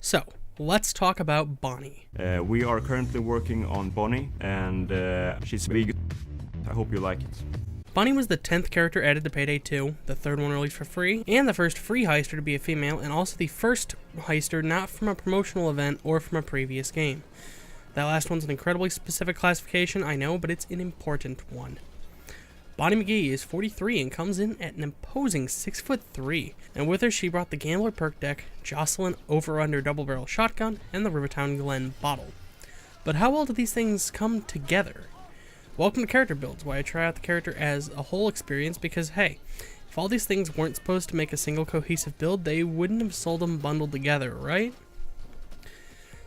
So, let's talk about Bonnie. We are currently working on Bonnie, and she's big. I hope you like it. Bonnie was the 10th character added to Payday 2, the third one released for free, and the first free heister to be a female, and also the first heister not from a promotional event or from a previous game. That last one's an incredibly specific classification, I know, but it's an important one. Bonnie McGee is 43 and comes in at an imposing 6'3", and with her she brought the Gambler perk deck, Jocelyn over-under double barrel shotgun, and the Rivertown Glen bottle. But how well do these things come together? Welcome to Character Builds, where I try out the character as a whole experience because, hey, if all these things weren't supposed to make a single cohesive build, they wouldn't have sold them bundled together, right?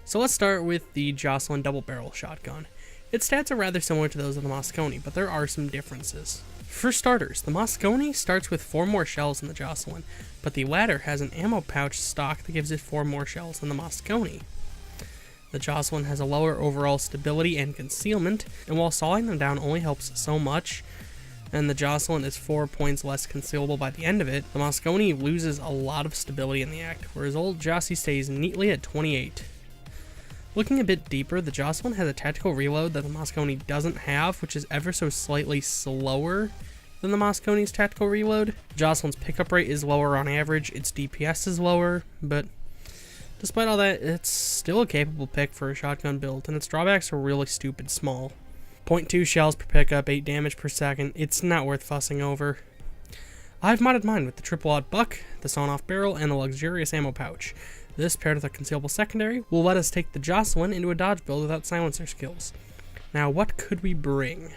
So let's start with the Jocelyn double barrel shotgun. Its stats are rather similar to those of the Mosconi, but there are some differences. For starters, the Mosconi starts with 4 more shells than the Jocelyn, but the latter has an ammo pouch stock that gives it 4 more shells than the Mosconi. The Jocelyn has a lower overall stability and concealment, and while sawing them down only helps so much, and the Jocelyn is 4 points less concealable by the end of it, the Mosconi loses a lot of stability in the act, whereas old Jossie stays neatly at 28. Looking a bit deeper, the Jocelyn has a tactical reload that the Mosconi doesn't have, which is ever so slightly slower than the Mosconi's tactical reload. Jocelyn's pickup rate is lower on average, its DPS is lower, but despite all that, it's still a capable pick for a shotgun build, and its drawbacks are really stupid small. 0.2 shells per pickup, 8 damage per second, it's not worth fussing over. I've modded mine with the triple-aught buck, the sawn-off barrel, and the luxurious ammo pouch. This, paired with a concealable secondary, will let us take the Jocelyn into a dodge build without silencer skills. Now, what could we bring?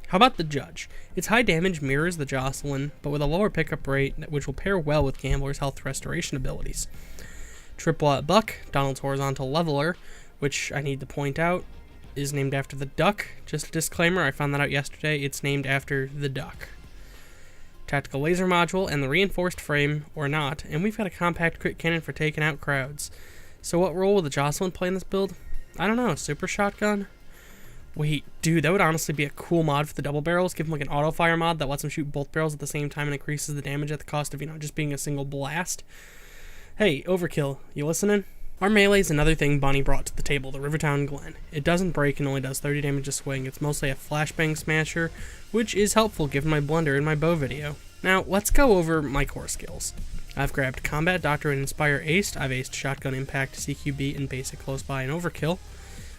How about the Judge? Its high damage mirrors the Jocelyn, but with a lower pickup rate, which will pair well with Gambler's health restoration abilities. Triple-aught buck, Donald's horizontal leveler, which I need to point out, is named after the duck. Just a disclaimer, I found that out yesterday, it's named after the duck. Tactical laser module, and the reinforced frame, or not, and we've got a compact crit cannon for taking out crowds. So what role will the Jocelyn play in this build? I don't know, super shotgun? Wait, dude, that would honestly be a cool mod for the double barrels. Give them like an auto fire mod that lets them shoot both barrels at the same time and increases the damage at the cost of, just being a single blast. Hey, Overkill, you listening? Our melee is another thing Bonnie brought to the table, the Rivertown Glen. It doesn't break and only does 30 damage a swing. It's mostly a flashbang smasher, which is helpful given my blunder in my bow video. Now, let's go over my core skills. I've grabbed Combat Doctor and Inspire Aced. I've aced Shotgun Impact, CQB, and Basic Close By and Overkill.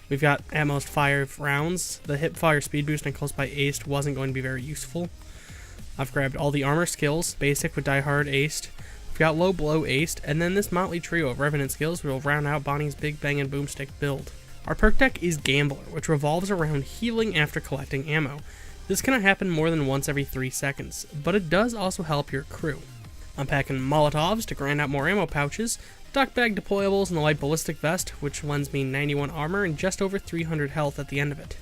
We've got at most 5 rounds. The Hip Fire Speed Boost and Close By Aced wasn't going to be very useful. I've grabbed all the armor skills, Basic with Die Hard aced. We've got Low Blow aced, and then this motley trio of Revenant skills will round out Bonnie's Big Bang and Boomstick build. Our perk deck is Gambler, which revolves around healing after collecting ammo. This cannot happen more than once every 3 seconds, but it does also help your crew. I'm packing Molotovs to grind out more ammo pouches, duck bag deployables, and the light ballistic vest, which lends me 91 armor and just over 300 health at the end of it.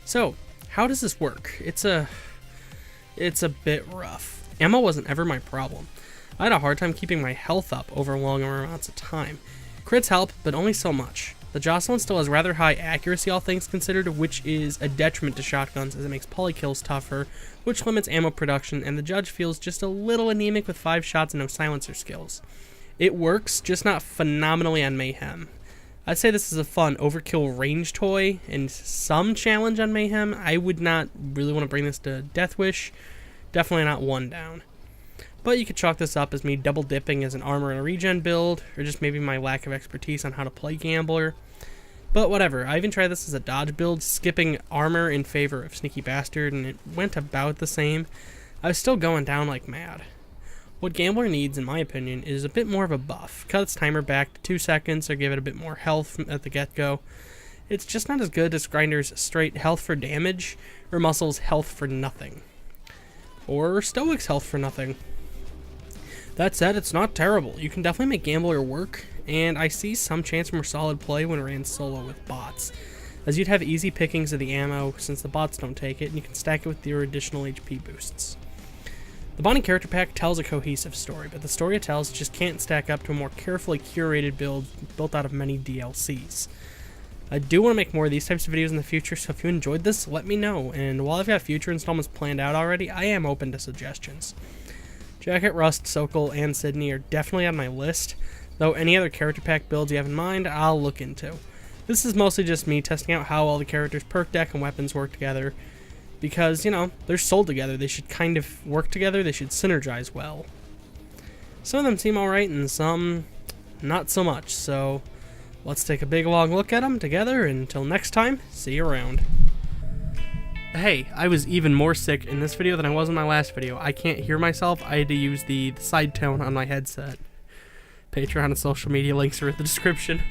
So, how does this work? It's a bit rough. Ammo wasn't ever my problem. I had a hard time keeping my health up over long amounts of time. Crits help, but only so much. The Jocelyn still has rather high accuracy, all things considered, which is a detriment to shotguns as it makes polykills tougher, which limits ammo production, and the Judge feels just a little anemic with 5 shots and no silencer skills. It works, just not phenomenally on Mayhem. I'd say this is a fun overkill range toy and some challenge on Mayhem. I would not really want to bring this to Deathwish. Definitely not 1 down. But you could chalk this up as me double dipping as an armor and a regen build, or just maybe my lack of expertise on how to play Gambler. But whatever, I even tried this as a dodge build, skipping armor in favor of Sneaky Bastard, and it went about the same. I was still going down like mad. What Gambler needs, in my opinion, is a bit more of a buff. Cut its timer back to 2 seconds, or give it a bit more health at the get-go. It's just not as good as Grinder's straight health for damage, or Muscle's health for nothing. Or Stoic's health for nothing. That said, it's not terrible. You can definitely make Gambler work, and I see some chance for more solid play when ran solo with bots, as you'd have easy pickings of the ammo since the bots don't take it, and you can stack it with your additional HP boosts. The Bonnie character pack tells a cohesive story, but the story it tells just can't stack up to a more carefully curated build built out of many DLCs. I do want to make more of these types of videos in the future, so if you enjoyed this, let me know, and while I've got future installments planned out already, I am open to suggestions. Jacket, Rust, Sokol, and Sydney are definitely on my list, though any other character pack builds you have in mind, I'll look into. This is mostly just me testing out how all the characters' perk deck and weapons work together, because, you know, they're sold together, they should kind of work together, they should synergize well. Some of them seem alright and some not so much, so let's take a big long look at them together, and until next time, see you around. Hey, I was even more sick in this video than I was in my last video. I can't hear myself, I had to use the side tone on my headset. Patreon and social media links are in the description.